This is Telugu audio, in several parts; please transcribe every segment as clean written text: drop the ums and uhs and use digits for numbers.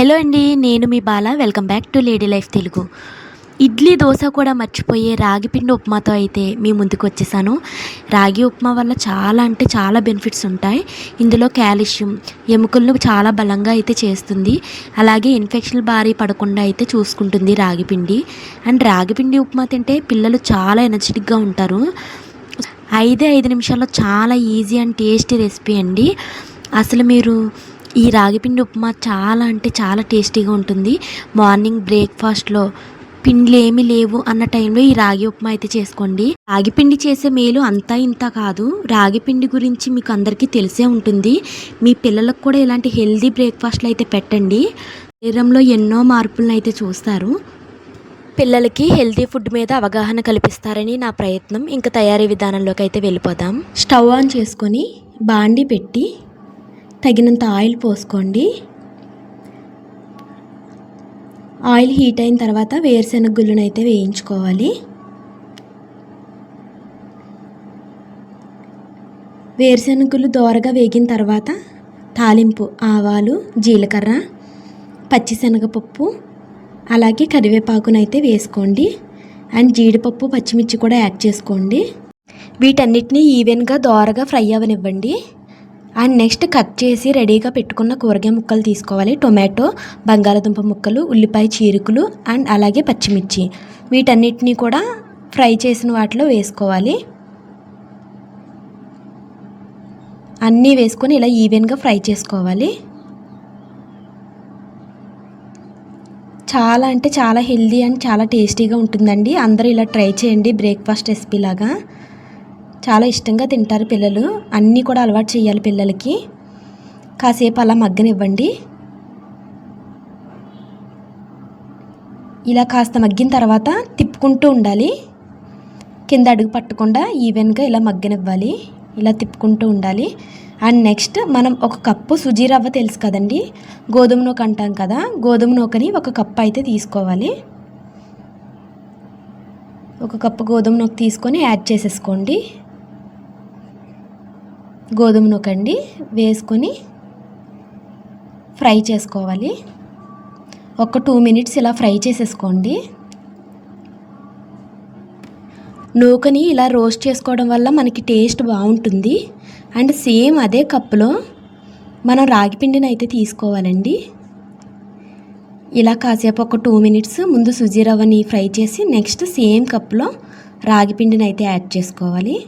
హలో అండి, నేను మీ Bala. Welcome back to lady life Telugu. Idli dosa కూడా మర్చిపోయే రాగి పిండి ఉప్మాతో అయితే మీ ముందుకు వచ్చేసాను. రాగి ఉప్మా వల్ల చాలా అంటే చాలా బెనిఫిట్స్ ఉంటాయి. ఇందులో కాల్షియం, ఎముకలను చాలా బలంగా అయితే చేస్తుంది. అలాగే ఇన్ఫెక్షన్ బారి పడకుండా అయితే చూసుకుంటుంది రాగి పిండి. అండ్ రాగి పిండి ఉప్మా తింటే పిల్లలు చాలా ఎనర్జెటిక్గా ఉంటారు. 5 నిమిషాల్లో చాలా ఈజీ అండ్ టేస్టీ రెసిపీ అండి. అసలు మీరు ఈ రాగిపిండి ఉప్మా చాలా అంటే చాలా టేస్టీగా ఉంటుంది. మార్నింగ్ బ్రేక్ఫాస్ట్లో పిండిలు ఏమీ లేవు అన్న టైంలో ఈ రాగి ఉప్మా అయితే చేసుకోండి. రాగి పిండి చేసే మేలు అంతా ఇంత కాదు. రాగి పిండి గురించి మీకు అందరికీ తెలిసే ఉంటుంది. మీ పిల్లలకు కూడా ఇలాంటి హెల్దీ బ్రేక్ఫాస్ట్లు అయితే పెట్టండి. శరీరంలో ఎన్నో మార్పులను అయితే చూస్తారు. పిల్లలకి హెల్తీ ఫుడ్ మీద అవగాహన కల్పిస్తారని నా ప్రయత్నం. ఇంకా తయారీ విధానంలోకి అయితే వెళ్ళిపోదాం. స్టవ్ ఆన్ చేసుకొని బాండి పెట్టి తగినంత ఆయిల్ పోసుకోండి. ఆయిల్ హీట్ అయిన తర్వాత వేరుశెనగ గుళ్ళను అయితే వేయించుకోవాలి. వేరుశెనగ గుళ్ళు దోరగా వేగిన తర్వాత తాలింపు ఆవాలు, జీలకర్ర, పచ్చిశనగపప్పు, అలాగే కరివేపాకునైతే వేసుకోండి. అండ్ జీడిపప్పు, పచ్చిమిర్చి కూడా యాడ్ చేసుకోండి. వీటన్నిటిని ఈవెన్గా దోరగా ఫ్రై అవ్వనివ్వండి. అండ్ నెక్స్ట్ కట్ చేసి రెడీగా పెట్టుకున్న కూరగాయ ముక్కలు తీసుకోవాలి. టొమాటో, బంగాళదుంప ముక్కలు, ఉల్లిపాయ చీరుకులు అండ్ అలాగే పచ్చిమిర్చి, వీటన్నిటిని కూడా ఫ్రై చేసిన వాటిలో వేసుకోవాలి. అన్నీ వేసుకొని ఇలా ఈవెన్గా ఫ్రై చేసుకోవాలి. చాలా అంటే చాలా హెల్దీ అండ్ చాలా టేస్టీగా ఉంటుందండి. అందరూ ఇలా ట్రై చేయండి. బ్రేక్ఫాస్ట్ రెసిపీ లాగా చాలా ఇష్టంగా తింటారు పిల్లలు. అన్నీ కూడా అలవాటు చేయాలి పిల్లలకి. కాసేపు అలా మగ్గనివ్వండి. ఇలా కాస్త మగ్గిన తర్వాత తిప్పుకుంటూ ఉండాలి. కింద అడుగు పట్టకుండా ఈవెన్గా ఇలా మగ్గనివ్వాలి. ఇలా తిప్పుకుంటూ ఉండాలి. అండ్ నెక్స్ట్ మనం 1 కప్పు సుజీ రవ్వ తెలుసు కదండి, గోధుమ నూక అంటాం కదా, గోధుమ నూకని 1 కప్పు అయితే తీసుకోవాలి. 1 కప్పు గోధుమ నూక తీసుకొని యాడ్ చేసేసుకోండి. గోధుమ నూక అండి వేసుకొని ఫ్రై చేసుకోవాలి. ఒక 2 మినిట్స్ ఇలా ఫ్రై చేసేసుకోండి. నూకని ఇలా రోస్ట్ చేసుకోవడం వల్ల మనకి టేస్ట్ బాగుంటుంది. అండ్ సేమ్ అదే కప్పులో మనం రాగి పిండిని అయితే తీసుకోవాలండి. ఇలా కాసేపు ఒక 2 మినిట్స్ ముందు సుజీ రవ్వని ఫ్రై చేసి నెక్స్ట్ సేమ్ కప్లో రాగి పిండిని అయితే యాడ్ చేసుకోవాలి.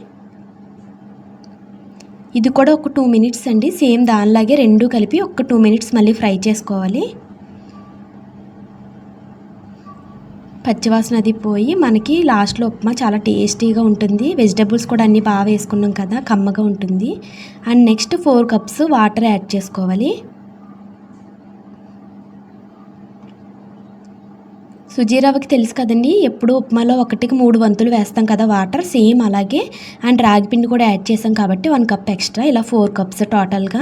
ఇది కూడా ఒక 2 మినిట్స్ అండి. సేమ్ దానిలాగే రెండు కలిపి ఒక 2 మినిట్స్ మళ్ళీ ఫ్రై చేసుకోవాలి. పచ్చివాసన అది పోయి మనకి లాస్ట్లో ఉప్మా చాలా టేస్టీగా ఉంటుంది. వెజిటబుల్స్ కూడా అన్నీ బాగా వేసుకున్నాం కదా, కమ్మగా ఉంటుంది. And next 4 cups water add చేసుకోవాలి. సుజీ రవ్వకి తెలుసు కదండి, ఎప్పుడు ఉప్మాలో 1కి 3 వంతులు వేస్తాం కదా వాటర్, సేమ్ అలాగే. అండ్ రాగి పిండి కూడా యాడ్ చేసాం కాబట్టి 1 కప్ ఎక్స్ట్రా, ఇలా 4 కప్స్ టోటల్గా.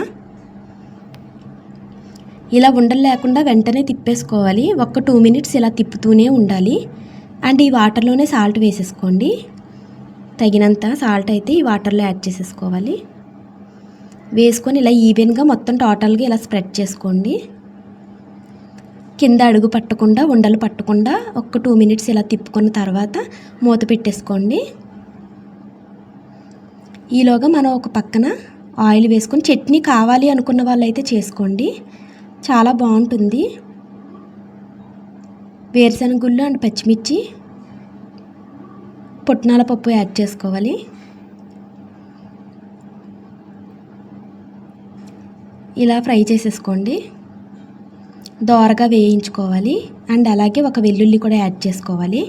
ఇలా ఉండలు లేకుండా వెంటనే తిప్పేసుకోవాలి. ఒక 2 మినిట్స్ ఇలా తిప్పుతూనే ఉండాలి. అండ్ ఈ వాటర్లోనే సాల్ట్ వేసేసుకోండి. తగినంత సాల్ట్ అయితే ఈ వాటర్లో యాడ్ చేసేసుకోవాలి. వేసుకొని ఇలా ఈవెన్గా మొత్తం టోటల్గా ఇలా స్ప్రెడ్ చేసుకోండి. కింద అడుగు పట్టకుండా, ఉండలు పట్టకుండా ఒక 2 మినిట్స్ ఇలా తిప్పుకున్న తర్వాత మూత పెట్టేసుకోండి. ఈలోగా మనం ఒక పక్కన ఆయిల్ వేసుకొని చట్నీ కావాలి అనుకున్న వాళ్ళు అయితే చేసుకోండి, చాలా బాగుంటుంది. వేరుశెనగ గుళ్ళు అండ్ పచ్చిమిర్చి, పుట్నాల పప్పు యాడ్ చేసుకోవాలి. ఇలా ఫ్రై చేసేసుకోండి. దోరగా వేయించుకోవాలి. అండ్ అలాగే ఒక వెల్లుల్లి కూడా యాడ్ చేసుకోవాలి.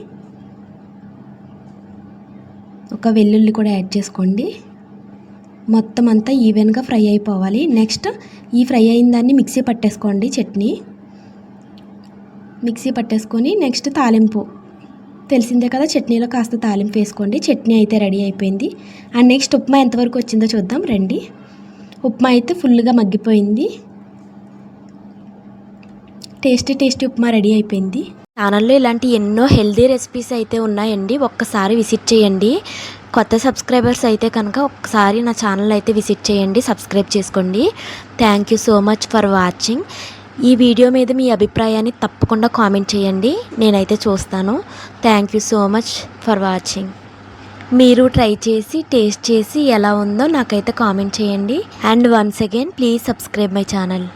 ఒక వెల్లుల్లి కూడా యాడ్ చేసుకోండి. మొత్తం అంతా ఈవెన్గా ఫ్రై అయిపోవాలి. నెక్స్ట్ ఈ ఫ్రై అయిన దాన్ని మిక్సీ పట్టేసుకోండి. చట్నీ మిక్సీ పట్టేసుకొని నెక్స్ట్ తాలింపు తెలిసిందే కదా, చట్నీలో కాస్త తాలింపు వేసుకోండి. చట్నీ అయితే రెడీ అయిపోయింది. అండ్ నెక్స్ట్ ఉప్మా ఎంతవరకు వచ్చిందో చూద్దాం రండి. ఉప్మా అయితే ఫుల్గా మగ్గిపోయింది. టేస్టీ ఉప్మా రెడీ అయిపోయింది. ఛానల్లో ఇలాంటి ఎన్నో హెల్దీ రెసిపీస్ అయితే ఉన్నాయండి. ఒక్కసారి విజిట్ చేయండి. కొత్త సబ్స్క్రైబర్స్ అయితే కనుక ఒక్కసారి నా ఛానల్ అయితే విజిట్ చేయండి, సబ్స్క్రైబ్ చేసుకోండి. Thank you so much for watching. ఈ వీడియో మీద మీ అభిప్రాయాన్ని తప్పకుండా కామెంట్ చేయండి, నేనైతే చూస్తాను. Thank you so much for watching. మీరు ట్రై చేసి టేస్ట్ చేసి ఎలా ఉందో నాకైతే కామెంట్ చేయండి. And once again please subscribe my channel.